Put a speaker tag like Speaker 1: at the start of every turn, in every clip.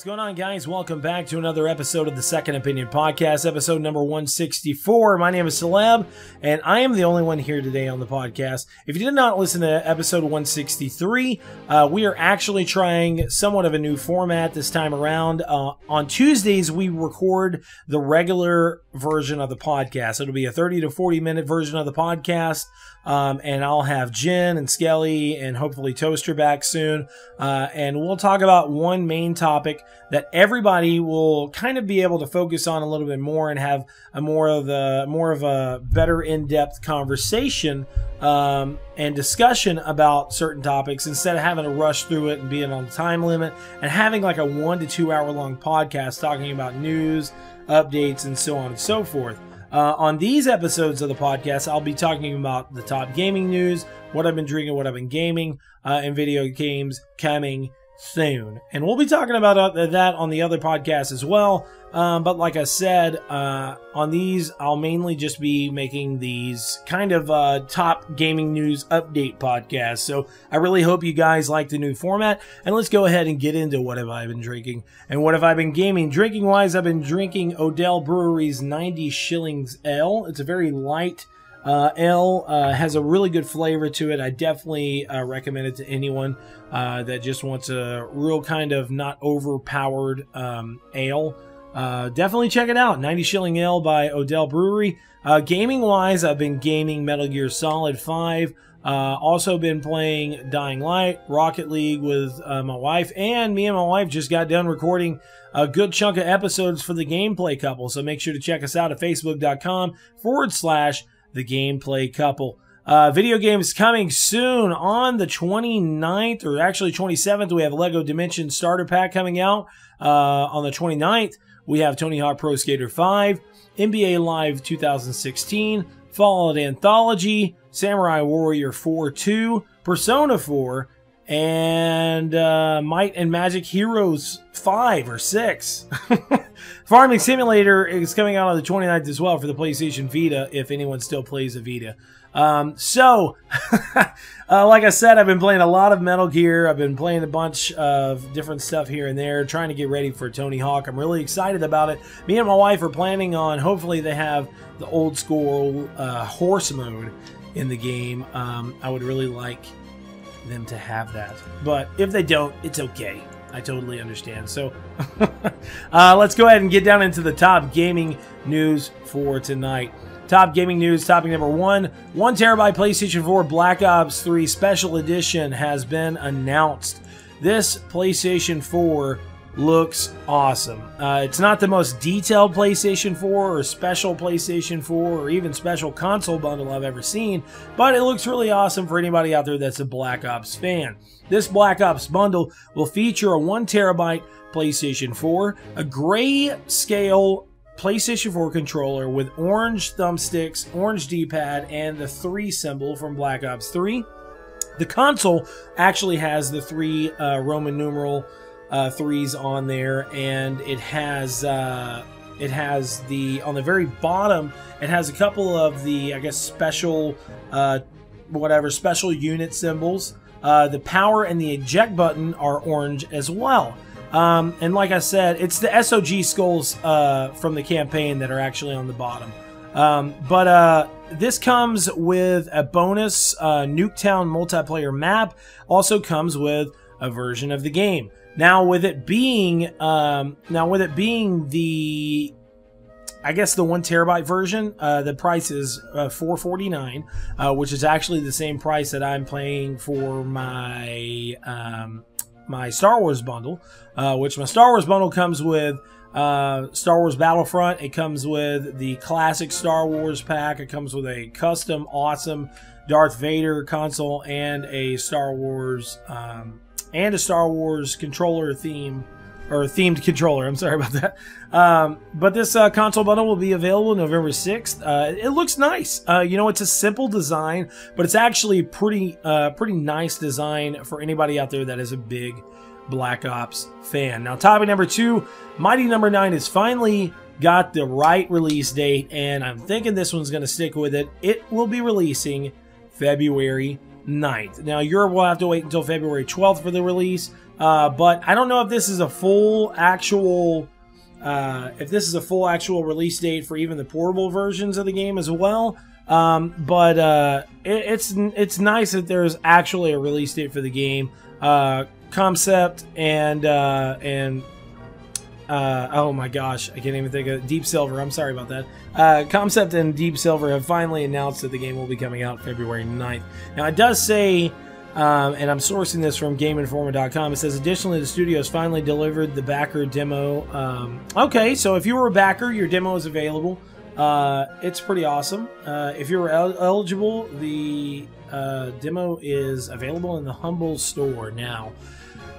Speaker 1: going on, guys? Welcome back to another episode of the Second Opinion Podcast, episode number 164. My name is Celeb, and I am the only one here today on the podcast. If you did not listen to episode 163, we are actually trying somewhat of a new format this time around. On Tuesdays, we record the regular version of the podcast. It'll be a 30 to 40 minute version of the podcast. And I'll have Jen and Skelly and hopefully Toaster back soon. And we'll talk about one main topic that everybody will kind of be able to focus on a little bit more and have a more of a better in-depth conversation and discussion about certain topics instead of having to rush through it and being on the time limit and having like a 1 to 2 hour long podcast talking about news, updates, and so on and so forth. On these episodes of the podcast, I'll be talking about the top gaming news, what I've been drinking, what I've been gaming, and video games coming soon. And we'll be talking about that on the other podcasts as well. But like I said, on these, I'll mainly just be making these kind of top gaming news update podcasts. So I really hope you guys like the new format. And let's go ahead and get into what have I been drinking and what have I been gaming. Drinking-wise, I've been drinking Odell Brewery's 90 Shillings Ale. It's a very light ale, has a really good flavor to it. I definitely recommend it to anyone that just wants a real kind of not overpowered ale. Definitely check it out. 90 Shilling Ale by Odell Brewery. Gaming-wise, I've been gaming Metal Gear Solid 5. Also been playing Dying Light, Rocket League with my wife. And me and my wife just got done recording a good chunk of episodes for the Gameplay Couple. So make sure to check us out at facebook.com/The Gameplay Couple. Video games coming soon on the 29th, or actually 27th. We have LEGO Dimension Starter Pack coming out. On the 29th, we have Tony Hawk Pro Skater 5, NBA Live 2016, Fallout Anthology, Samurai Warrior 4-2, Persona 4, and Might and Magic Heroes 5 or 6. Farming Simulator is coming out on the 29th as well for the PlayStation Vita, if anyone still plays a Vita. Like I said, I've been playing a lot of Metal Gear. I've been playing a bunch of different stuff here and there, trying to get ready for Tony Hawk. I'm really excited about it. Me and my wife are planning on, hopefully they have the old school horse mode in the game. I would really like them to have that. But if they don't, it's okay. I totally understand. So let's go ahead and get down into the top gaming news for tonight. Top gaming news, topic number 1. 1 terabyte PlayStation 4 Black Ops 3 Special Edition has been announced. This PlayStation 4 looks awesome. It's not the most detailed PlayStation 4 or special PlayStation 4 or even special console bundle I've ever seen, but it looks really awesome for anybody out there that's a Black Ops fan. This Black Ops bundle will feature a 1 terabyte PlayStation 4, a grayscale PlayStation 4 controller with orange thumbsticks, orange D-pad, and the 3 symbol from Black Ops 3. The console actually has the 3 Roman numeral 3s on there, and it has the, on the very bottom, it has a couple of the, I guess, special special unit symbols. The power and the eject button are orange as well. And like I said, it's the SOG skulls from the campaign that are actually on the bottom. But this comes with a bonus Nuketown multiplayer map. Also comes with a version of the game. Now, with it being the, I guess, the 1 terabyte version, the price is $449, which is actually the same price that I'm paying for my my Star Wars bundle, which my Star Wars bundle comes with Star Wars Battlefront. It comes with the classic Star Wars pack. It comes with a custom awesome Darth Vader console and a Star Wars controller themed controller. I'm sorry about that. But this console bundle will be available November 6th. It looks nice. You know, it's a simple design, but it's actually pretty nice design for anybody out there that is a big Black Ops fan. Now, topic number 2, Mighty Number 9 has finally got the right release date, and I'm thinking this one's going to stick with it. It will be releasing February 9th. Now, Europe will have to wait until February 12th for the release. But I don't know if this is a full actual release date for even the portable versions of the game as well. But it's nice that there's actually a release date for the game. Concept and oh my gosh, I can't even think of Deep Silver. I'm sorry about that. Concept and Deep Silver have finally announced that the game will be coming out February 9th. Now, it does say, and I'm sourcing this from GameInformer.com, it says, additionally, the studio has finally delivered the backer demo. Okay, so if you were a backer, your demo is available. It's pretty awesome. If you're eligible, the demo is available in the Humble store now.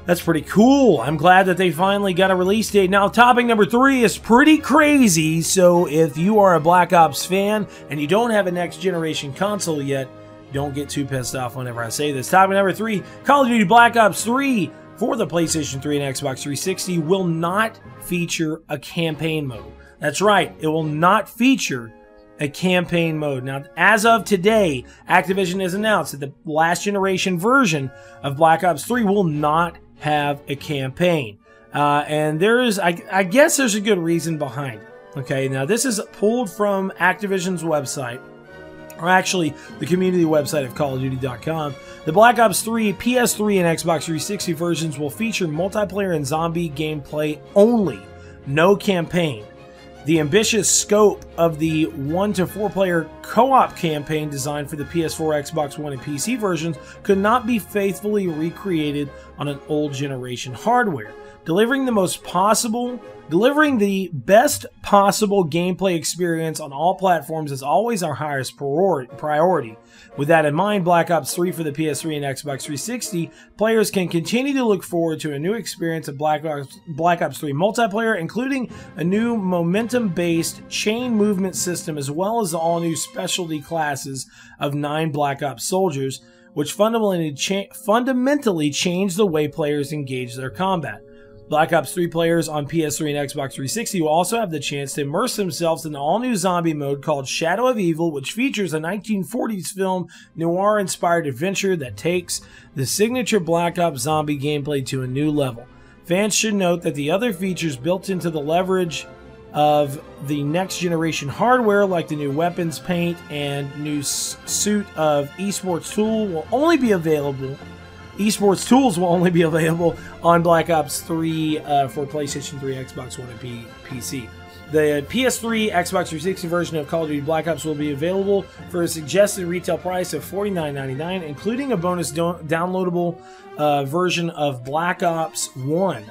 Speaker 1: That's pretty cool. I'm glad that they finally got a release date. Now, topic number 3 is pretty crazy, so if you are a Black Ops fan and you don't have a next-generation console yet, don't get too pissed off whenever I say this. Topic number 3, Call of Duty Black Ops 3 for the PlayStation 3 and Xbox 360 will not feature a campaign mode. That's right, it will not feature a campaign mode. Now, as of today, Activision has announced that the last generation version of Black Ops 3 will not have a campaign. And I guess there's a good reason behind it. Okay, now this is pulled from Activision's website, or actually the community website of CallOfDuty.com. The Black Ops 3 PS3 and Xbox 360 versions will feature multiplayer and zombie gameplay only, no campaign. The ambitious scope of the 1 to 4 player co-op campaign designed for the PS4, Xbox One, and PC versions could not be faithfully recreated on an old generation hardware. Delivering the best possible gameplay experience on all platforms is always our highest priority. With that in mind, Black Ops 3 for the PS3 and Xbox 360, players can continue to look forward to a new experience of Black Ops 3 multiplayer, including a new momentum-based chain movement system, as well as the all-new specialty classes of 9 Black Ops soldiers, which fundamentally change the way players engage their combat. Black Ops 3 players on PS3 and Xbox 360 will also have the chance to immerse themselves in the all-new zombie mode called Shadow of Evil, which features a 1940s film noir-inspired adventure that takes the signature Black Ops zombie gameplay to a new level. Fans should note that the other features built into the leverage of the next-generation hardware, like the new weapons paint and new suit of esports tools will only be available on Black Ops 3 for PlayStation 3, Xbox One, and PC. The PS3, Xbox 360 version of Call of Duty Black Ops will be available for a suggested retail price of $49.99, including a bonus downloadable version of Black Ops 1.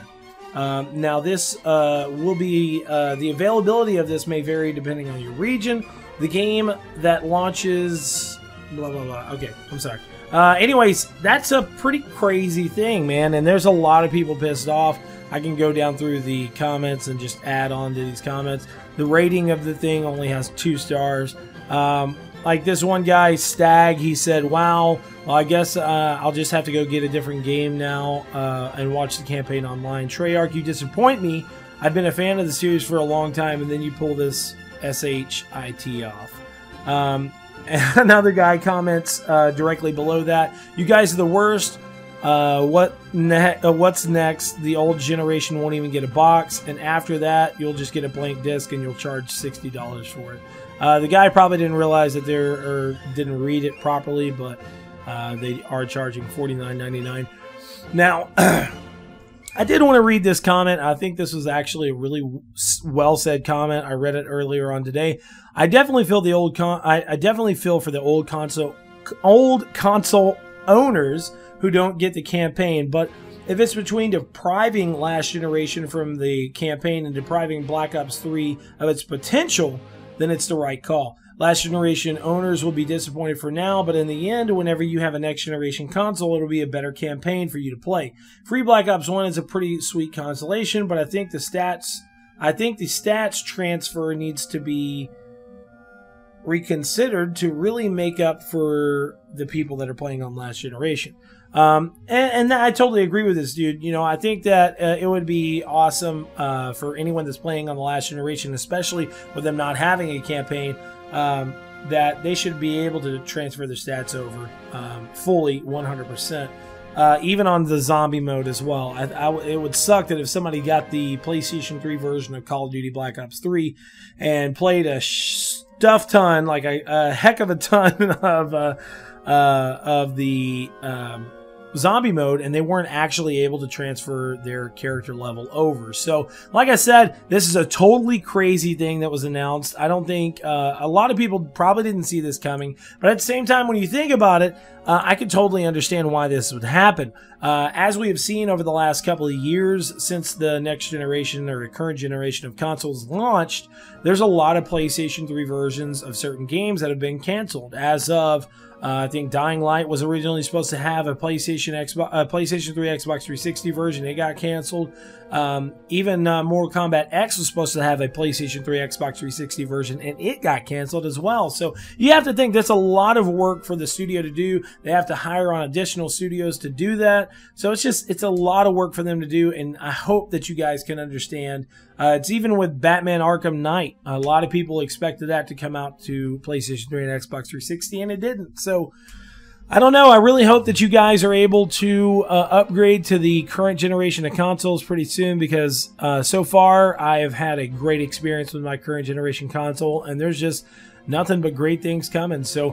Speaker 1: Now, this will be the availability of this may vary depending on your region. The game that launches, blah blah blah. Okay, I'm sorry. Anyways, that's a pretty crazy thing, man, and there's a lot of people pissed off. I can go down through the comments and just add on to these comments. The rating of the thing only has 2 stars. Like this one guy, Stag, he said, wow, well, I guess I'll just have to go get a different game now and watch the campaign online. Treyarch, you disappoint me. I've been a fan of the series for a long time, and then you pull this SHIT off. Another guy comments directly below that, you guys are the worst. What's next? The old generation won't even get a box, and after that, you'll just get a blank disc and you'll charge $60 for it. The guy probably didn't realize that didn't read it properly, but they are charging $49.99. Now, I did want to read this comment. I think this was actually a really well said comment. I read it earlier on today. I definitely feel I definitely feel for the old console owners who don't get the campaign. But if it's between depriving last generation from the campaign and depriving Black Ops 3 of its potential, then it's the right call. Last generation owners will be disappointed for now, but in the end, whenever you have a next generation console, it'll be a better campaign for you to play. Free Black Ops 1 is a pretty sweet consolation, but I think the stats transfer needs to be reconsidered to really make up for the people that are playing on last generation. And I totally agree with this, dude. You know, I think that it would be awesome for anyone that's playing on the last generation, especially with them not having a campaign, that they should be able to transfer their stats over fully 100%. even on the zombie mode as well. It would suck that if somebody got the PlayStation 3 version of Call of Duty Black Ops 3 and played a stuff ton, like a heck of a ton of the zombie mode, and they weren't actually able to transfer their character level over. So like I said, this is a totally crazy thing that was announced. I don't think a lot of people probably didn't see this coming, but at the same time, when you think about it, I can totally understand why this would happen. As we have seen over the last couple of years since the next generation or current generation of consoles launched, there's a lot of PlayStation 3 versions of certain games that have been canceled. As of I think Dying Light was originally supposed to have a PlayStation 3 Xbox 360 version. It got canceled. Even Mortal Kombat X was supposed to have a PlayStation 3 Xbox 360 version, and it got canceled as well. So you have to think that's a lot of work for the studio to do. They have to hire on additional studios to do that. So it's a lot of work for them to do, and I hope that you guys can understand. It's even with Batman Arkham Knight. A lot of people expected that to come out to PlayStation 3 and Xbox 360, and it didn't. So I don't know. I really hope that you guys are able to upgrade to the current generation of consoles pretty soon, because so far I have had a great experience with my current generation console, and there's just nothing but great things coming. So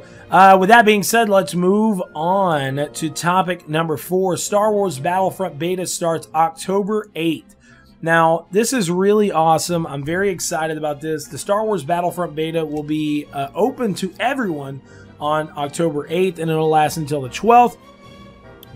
Speaker 1: with that being said, let's move on to topic number 4. Star Wars Battlefront beta starts October 8th. Now, this is really awesome. I'm very excited about this. The Star Wars Battlefront beta will be open to everyone on October 8th, and it'll last until the 12th.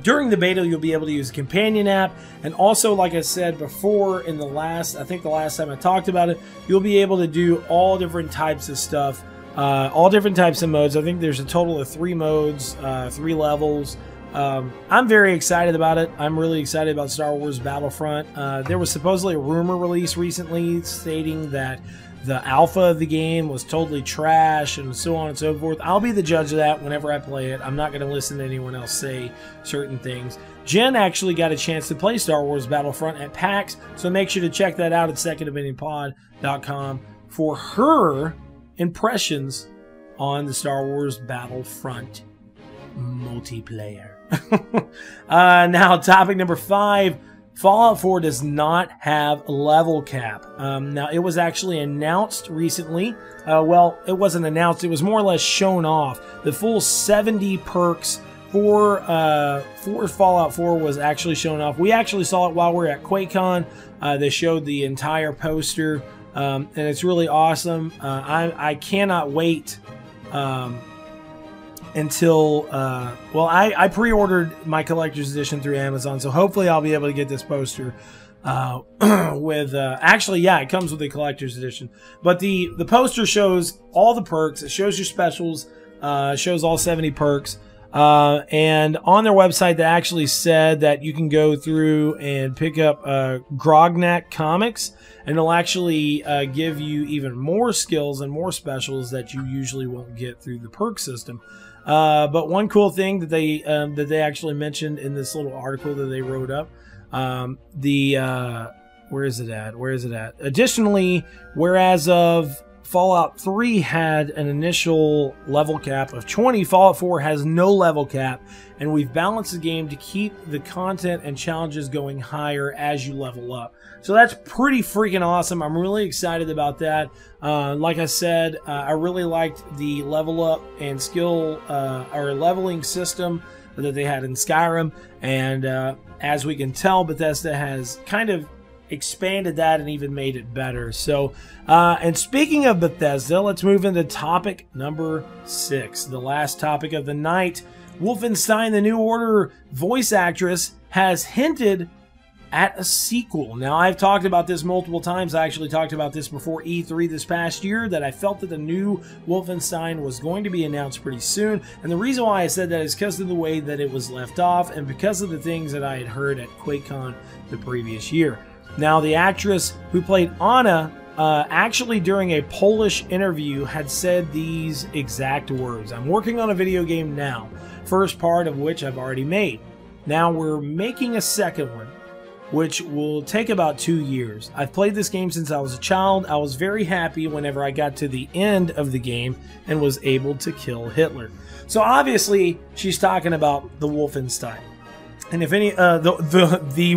Speaker 1: During the beta, you'll be able to use a companion app, and also, like I said before in the last time I talked about it, you'll be able to do all different types of stuff, all different types of modes. I think there's a total of 3 modes, 3 levels. I'm very excited about it. I'm really excited about Star Wars Battlefront. There was supposedly a rumor released recently stating that the alpha of the game was totally trash and so on and so forth. I'll be the judge of that whenever I play it. I'm not going to listen to anyone else say certain things. Jen actually got a chance to play Star Wars Battlefront at PAX, so make sure to check that out at secondopinionpod.com for her impressions on the Star Wars Battlefront multiplayer. Now, topic number 5. Fallout 4 does not have a level cap. Now, it was actually announced recently. Well, it wasn't announced. It was more or less shown off. The full 70 perks for Fallout 4 was actually shown off. We actually saw it while we were at QuakeCon. They showed the entire poster, and it's really awesome. I cannot wait until, well, I pre-ordered my collector's edition through Amazon, so hopefully I'll be able to get this poster with, actually, yeah, it comes with the collector's edition. But the poster shows all the perks, it shows your specials, shows all 70 perks, and on their website, they actually said that you can go through and pick up Grognak comics, and it'll actually give you even more skills and more specials that you usually won't get through the perk system. But one cool thing that they actually mentioned in this little article that they wrote up, where is it at? Additionally, whereas of Fallout 3 had an initial level cap of 20, Fallout 4 has no level cap, and we've balanced the game to keep the content and challenges going higher as you level up. So that's pretty freaking awesome. I'm really excited about that. Like I said, I really liked the level up and skill or leveling system that they had in Skyrim, and as we can tell, Bethesda has kind of expanded that and even made it better. So, and speaking of Bethesda, let's move into topic number 6, the last topic of the night. Wolfenstein: The New Order voice actress has hinted at a sequel. Now, I've talked about this multiple times. I actually talked about this before E3 this past year, that I felt that the new Wolfenstein was going to be announced pretty soon. And the reason why I said that is because of the way that it was left off and because of the things that I had heard at QuakeCon the previous year. Now, the actress who played Anna, actually during a Polish interview, had said these exact words: "I'm working on a video game now, first part of which I've already made. Now we're making a second one, which will take about 2 years. I've played this game since I was a child. I was very happy whenever I got to the end of the game and was able to kill Hitler." So obviously, she's talking about the Wolfenstein. And if any, the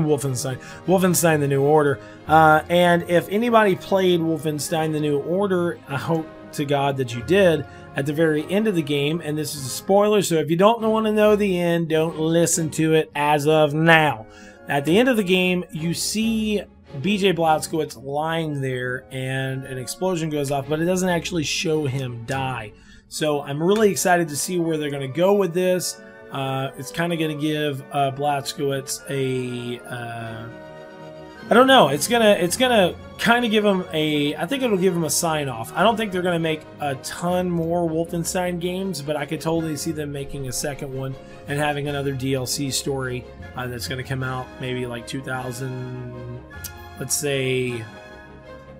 Speaker 1: Wolfenstein the New Order, and if anybody played Wolfenstein the New Order, I hope to God that you did. At the very end of the game, and this is a spoiler, so if you don't want to know the end, don't listen to it as of now. At the end of the game, you see BJ Blazkowicz lying there, and an explosion goes off, but it doesn't actually show him die. So I'm really excited to see where they're going to go with this. It's kind of going to give Blazkowicz a I don't know. It's gonna kind of give him a. I think it'll give him a sign off. I don't think they're gonna make a ton more Wolfenstein games, but I could totally see them making a second one and having another DLC story that's gonna come out maybe like 2000. Let's say.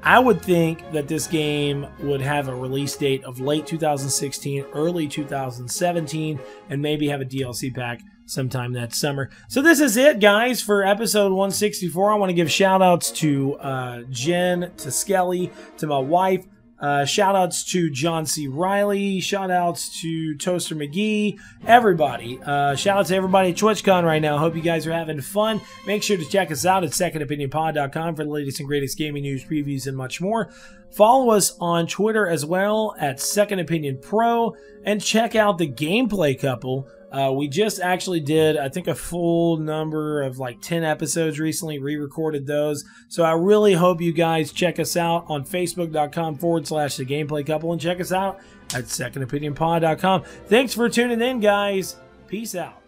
Speaker 1: I would think that this game would have a release date of late 2016, early 2017, and maybe have a DLC pack sometime that summer. So this is it, guys, for episode 164. I want to give shout-outs to Jen, to Skelly, to my wife. Shout-outs to John C. Riley. Shout-outs to Toaster McGee. Everybody. Shout-out to everybody at TwitchCon right now. Hope you guys are having fun. Make sure to check us out at secondopinionpod.com for the latest and greatest gaming news, previews, and much more. Follow us on Twitter as well at Second Opinion Pro. And check out the Gameplay Couple. We just actually did, I think, a full number of like 10 episodes recently, re-recorded those. So I really hope you guys check us out on Facebook.com/The Gameplay Couple and check us out at SecondOpinionPod.com. Thanks for tuning in, guys. Peace out.